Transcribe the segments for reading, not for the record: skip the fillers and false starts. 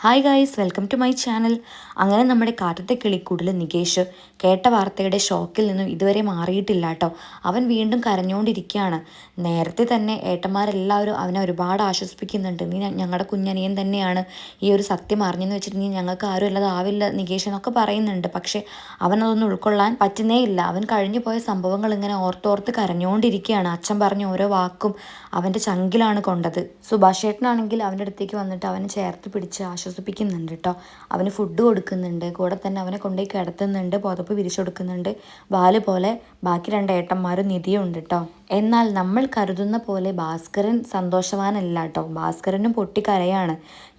Hi guys, welcome to my channel. അങ്ങനെ നമ്മുടെ കാറ്റത്തെ കിളിക്കൂടിൽ നികേഷ് കേട്ട വാർത്തയുടെ ഷോക്കിൽ നിന്നും ഇതുവരെ മാറിയിട്ടില്ല കേട്ടോ. അവൻ വീണ്ടും കരഞ്ഞുകൊണ്ടിരിക്കുകയാണ്. നേരത്തെ തന്നെ ഏട്ടന്മാരെല്ലാവരും അവനെ ഒരുപാട് ആശ്വസിപ്പിക്കുന്നുണ്ട്. നീ ഞങ്ങളുടെ കുഞ്ഞനിയൻ തന്നെയാണ്, ഈ ഒരു സത്യം അറിഞ്ഞെന്ന് വെച്ചിട്ട് നീ ഞങ്ങൾക്ക് ആരും അല്ലാതെ ആവില്ല നികേഷ് എന്നൊക്കെ പറയുന്നുണ്ട്. പക്ഷേ അവനതൊന്നും ഉൾക്കൊള്ളാൻ പറ്റുന്നേ ഇല്ല. അവൻ കഴിഞ്ഞു പോയ സംഭവങ്ങൾ ഇങ്ങനെ ഓർത്തോർത്ത് കരഞ്ഞുകൊണ്ടിരിക്കുകയാണ്. അച്ഛൻ പറഞ്ഞ ഓരോ വാക്കും അവൻ്റെ ചങ്കിലാണ് കൊണ്ടത്. സുഭാഷ് ഏട്ടനാണെങ്കിൽ അവൻ്റെ അടുത്തേക്ക് വന്നിട്ട് അവനെ ചേർത്ത് പിടിച്ച് ആശ്വസിപ്പിക്കുന്നുണ്ട് കേട്ടോ. അവന് ഫുഡ് കൊടുക്കുന്നുണ്ട്, കൂടെ തന്നെ അവനെ കൊണ്ടുപോയി കിടത്തുന്നുണ്ട്, പുതപ്പ് വിരിച്ചു കൊടുക്കുന്നുണ്ട്. ബാല് പോലെ ബാക്കി രണ്ട് ഏട്ടന്മാരും നിധിയും ഉണ്ട് കേട്ടോ. എന്നാൽ നമ്മൾ കരുതുന്ന പോലെ ഭാസ്കരൻ സന്തോഷവാനല്ല കേട്ടോ. ഭാസ്കരനും പൊട്ടിക്കരയാണ്.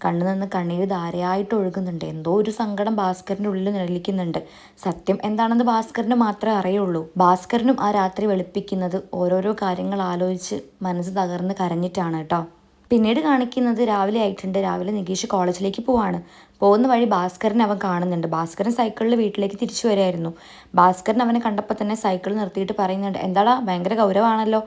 കണ്ണു നിന്ന് കണ്ണീര് ധാരയായിട്ട് ഒഴുകുന്നുണ്ട്. എന്തോ ഒരു സങ്കടം ഭാസ്കരൻ്റെ ഉള്ളിൽ നിഴലിക്കുന്നുണ്ട്. സത്യം എന്താണെന്ന് ഭാസ്കരന് മാത്രമേ അറിയുള്ളൂ. ഭാസ്കരനും ആ രാത്രി വെളുപ്പിക്കുന്നത് ഓരോരോ കാര്യങ്ങൾ ആലോചിച്ച് മനസ്സ് തകർന്ന് കരഞ്ഞിട്ടാണ് കേട്ടോ. പിന്നീട് കാണിക്കുന്നത് രാവിലെ ആയിട്ടുണ്ട്. രാവിലെ നികേഷ് കോളേജിലേക്ക് പോവാണ്. പോകുന്ന വഴി ഭാസ്കരൻ അവൻ കാണുന്നുണ്ട്. ഭാസ്കരൻ സൈക്കിളിൽ വീട്ടിലേക്ക് തിരിച്ചു വരികയായിരുന്നു. ഭാസ്കരൻ അവനെ കണ്ടപ്പോൾ തന്നെ സൈക്കിൾ നിർത്തിയിട്ട് പറയുന്നുണ്ട്, എന്താടാ ഭയങ്കര ഗൗരവമാണല്ലോ.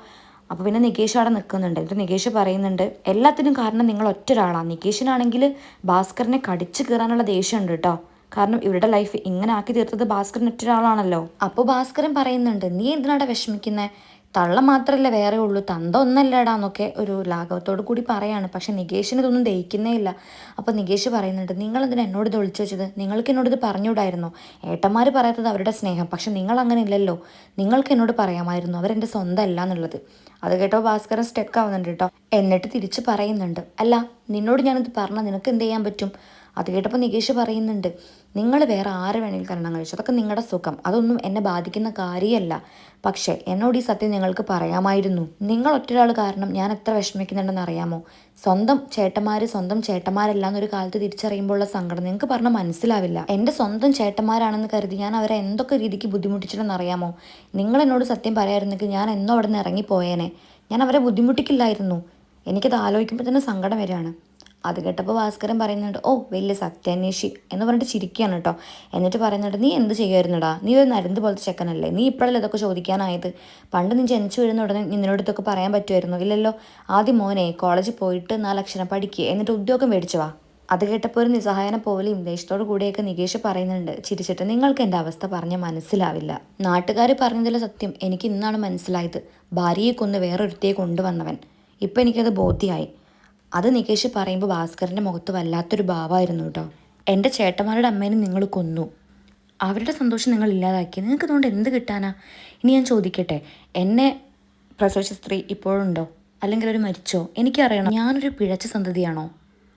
അപ്പോൾ പിന്നെ നികേഷ് അവിടെ നിൽക്കുന്നുണ്ട്. എന്നിട്ട് നികേഷ് പറയുന്നുണ്ട്, എല്ലാത്തിനും കാരണം നിങ്ങൾ ഒറ്റ ഒരാളാണ്. നികേഷിനാണെങ്കിൽ ഭാസ്കരനെ കടിച്ചു കീറാനുള്ള ദേഷ്യമുണ്ട് കേട്ടോ. കാരണം ഇവരുടെ ലൈഫ് ഇങ്ങനെ ആക്കി തീർത്തത് ഭാസ്കരൻ ഒറ്റ ഒരാളാണല്ലോ. അപ്പോൾ ഭാസ്കരൻ പറയുന്നുണ്ട്, നീ എന്തിനാടാ വിഷമിക്കുന്നത്, തള്ള മാത്രമല്ലേ വേറെ ഉള്ളൂ, തന്ത ഒന്നല്ലടാന്നൊക്കെ ഒരു ലാഘവത്തോടു കൂടി പറയാണ്. പക്ഷെ നികേഷിന് ഇതൊന്നും ദഹിക്കുന്നേ ഇല്ല. അപ്പോൾ നികേഷ് പറയുന്നുണ്ട്, നിങ്ങളെന്തിനാ എന്നോട് ഇത് ഒളിച്ചു വെച്ചത്, നിങ്ങൾക്ക് എന്നോട് ഇത് പറഞ്ഞുകൂടായിരുന്നോ. ഏട്ടന്മാർ പറയാത്തത് അവരുടെ സ്നേഹം, പക്ഷെ നിങ്ങൾ അങ്ങനെ ഇല്ലല്ലോ, നിങ്ങൾക്ക് എന്നോട് പറയാമായിരുന്നു അവരെൻ്റെ സ്വന്തം അല്ല എന്നുള്ളത്. അത് കേട്ടോ ഭാസ്കരൻ സ്റ്റെക്ക് ആവുന്നുണ്ട് കേട്ടോ. എന്നിട്ട് തിരിച്ച് പറയുന്നുണ്ട്, അല്ല നിന്നോട് ഞാനിത് പറഞ്ഞാൽ നിനക്ക് എന്ത് ചെയ്യാൻ പറ്റും. അത് കേട്ടപ്പോൾ നികേഷ് പറയുന്നുണ്ട്, നിങ്ങൾ വേറെ ആരെ വേണമെങ്കിലും കല്യാണം കഴിച്ചു, അതൊക്കെ നിങ്ങളുടെ സുഖം, അതൊന്നും എന്നെ ബാധിക്കുന്ന കാര്യമല്ല. പക്ഷേ എന്നോട് ഈ സത്യം നിങ്ങൾക്ക് പറയാമായിരുന്നു. നിങ്ങൾ ഒറ്റൊരാൾ കാരണം ഞാൻ എത്ര വിഷമിക്കുന്നുണ്ടെന്ന് അറിയാമോ. സ്വന്തം ചേട്ടന്മാരല്ല എന്നൊരു കാലത്ത് തിരിച്ചറിയുമ്പോഴുള്ള സങ്കടം നിങ്ങൾക്ക് പറഞ്ഞാൽ മനസ്സിലാവില്ല. എൻ്റെ സ്വന്തം ചേട്ടന്മാരാണെന്ന് കരുതി ഞാൻ അവരെ എന്തൊക്കെ രീതിക്ക് ബുദ്ധിമുട്ടിച്ചിട്ടെന്ന് അറിയാമോ. നിങ്ങൾ എന്നോട് സത്യം പറയാമായിരുന്നെങ്കിൽ ഞാൻ എന്നോ അവിടെ നിന്ന് ഇറങ്ങിപ്പോയേനെ. ഞാൻ അവരെ ബുദ്ധിമുട്ടിക്കില്ലായിരുന്നു. എനിക്കത് ആലോചിക്കുമ്പോൾ തന്നെ സങ്കടം വരികയാണ്. അത് കേട്ടപ്പോൾ ഭാസ്കരൻ പറയുന്നുണ്ട്, ഓ വലിയ സത്യാന്വേഷി എന്ന് പറഞ്ഞിട്ട് ചിരിക്കുകയാണ് കേട്ടോ. എന്നിട്ട് പറയുന്നുണ്ട്, നീ എന്ത് ചെയ്യുമായിരുന്നടാ, നീ ഒരു നരുന്ന് പോലത്തെ ചെക്കനല്ലേ, നീ ഇപ്പോഴല്ലേ ഇതൊക്കെ ചോദിക്കാനായത്. പണ്ട് നീ ജനിച്ചു വീഴുന്ന ഉടനെ നിന്നോട് ഇതൊക്കെ പറയാൻ പറ്റുമായിരുന്നു, ഇല്ലല്ലോ. ആദ്യം മോനെ കോളേജിൽ പോയിട്ട് 4 അക്ഷരം പഠിക്കുക, എന്നിട്ട് ഉദ്യോഗം മേടിച്ചു വാ. അത് കേട്ടപ്പോൾ ഒരു നിസ്സഹായനെ പോലെയും ദേഷ്യത്തോടു കൂടിയൊക്കെ നികേഷ് പറയുന്നുണ്ട് ചിരിച്ചിട്ട്, നിങ്ങൾക്ക് എൻ്റെ അവസ്ഥ പറഞ്ഞാൽ മനസ്സിലാവില്ല. നാട്ടുകാർ പറഞ്ഞതിലെ സത്യം എനിക്ക് ഇന്നാണ് മനസ്സിലായത്. ഭാര്യയെ കൊന്ന് വേറൊരുത്തിയെ കൊണ്ടുവന്നവൻ. ഇപ്പം എനിക്കത് ബോധ്യമായി. അത് നികേഷ് പറയുമ്പോൾ ഭാസ്കരൻ്റെ മുഖത്ത് വല്ലാത്തൊരു ഭാവമായിരുന്നു കേട്ടോ. എൻ്റെ ചേട്ടന്മാരുടെ അമ്മേനെ നിങ്ങൾ കൊന്നു, അവരുടെ സന്തോഷം നിങ്ങൾ ഇല്ലാതാക്കി, നിങ്ങൾക്ക് അതുകൊണ്ട് എന്ത് കിട്ടാനാ. ഇനി ഞാൻ ചോദിക്കട്ടെ, എന്നെ പ്രസവിച്ച സ്ത്രീ ഇപ്പോഴുണ്ടോ, അല്ലെങ്കിൽ ഒരു മരിച്ചോ, എനിക്കറിയണം. ഞാനൊരു പിഴച്ച സന്തതിയാണോ,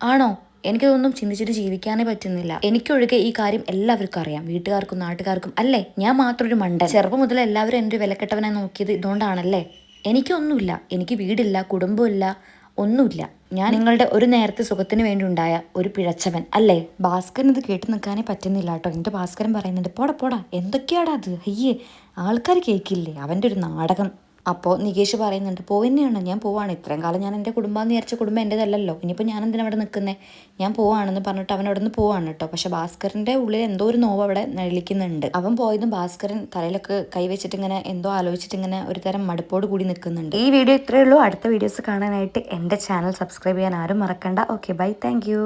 ആണോ? എനിക്കതൊന്നും ചിന്തിച്ചിട്ട് ജീവിക്കാനേ പറ്റുന്നില്ല. എനിക്കൊഴികെ ഈ കാര്യം എല്ലാവർക്കും അറിയാം, വീട്ടുകാർക്കും നാട്ടുകാർക്കും. അല്ലേ ഞാൻ മാത്രം ഒരു മണ്ടൻ. ചെറുപ്പം മുതൽ എല്ലാവരും എൻ്റെ ഒരു വിലക്കെട്ടവനായി നോക്കിയത് ഇതുകൊണ്ടാണല്ലേ. എനിക്കൊന്നുമില്ല, എനിക്ക് വീടില്ല, കുടുംബമില്ല, ഒന്നുമില്ല. ഞാൻ നിങ്ങളുടെ ഒരു നേരത്തെ സുഖത്തിന് വേണ്ടി ഉണ്ടായ ഒരു പിഴച്ചവൻ അല്ലേ. ഭാസ്കരൻ ഇത് കേട്ട് നിൽക്കാനേ പറ്റുന്നില്ല കേട്ടോ. എൻ്റെ ഭാസ്കരൻ പറയുന്നുണ്ട്, പോടാ എന്തൊക്കെയാടാ അത്, അയ്യേ ആൾക്കാർ കേൾക്കില്ലേ, അവൻ്റെ ഒരു നാടകം. അപ്പോൾ നികേഷ് പറയുന്നുണ്ട്, പോവന്നെയാണ്, ഞാൻ പോവാണ്. ഇത്രയും കാലം ഞാൻ എൻ്റെ കുടുംബമെന്ന് വിചാരിച്ച കുടുംബം എൻ്റെതല്ലല്ലോ, ഇനിയിപ്പോൾ ഞാൻ എന്തിനാ അവിടെ നിൽക്കുന്നത്, ഞാൻ പോവാണെന്ന് പറഞ്ഞിട്ട് അവൻ അവിടെ നിന്ന് പോവാണ് കേട്ടോ. പക്ഷെ ഭാസ്കരൻ്റെ ഉള്ളിൽ എന്തോ ഒരു നോവ് അവിടെ നിഴലിക്കുന്നുണ്ട്. അവൻ പോയതും ഭാസ്കരൻ തലയിലൊക്കെ കൈവച്ചിട്ട് ഇങ്ങനെ എന്തോ ആലോചിച്ചിട്ട് ഇങ്ങനെ ഒരു തരം മടുപ്പോട് കൂടി നിൽക്കുന്നുണ്ട്. ഈ വീഡിയോ ഇത്രയേ ഉള്ളൂ. അടുത്ത വീഡിയോസ് കാണാനായിട്ട് എൻ്റെ ചാനൽ സബ്സ്ക്രൈബ് ചെയ്യാൻ ആരും മറക്കണ്ട. Okay bye, thank you.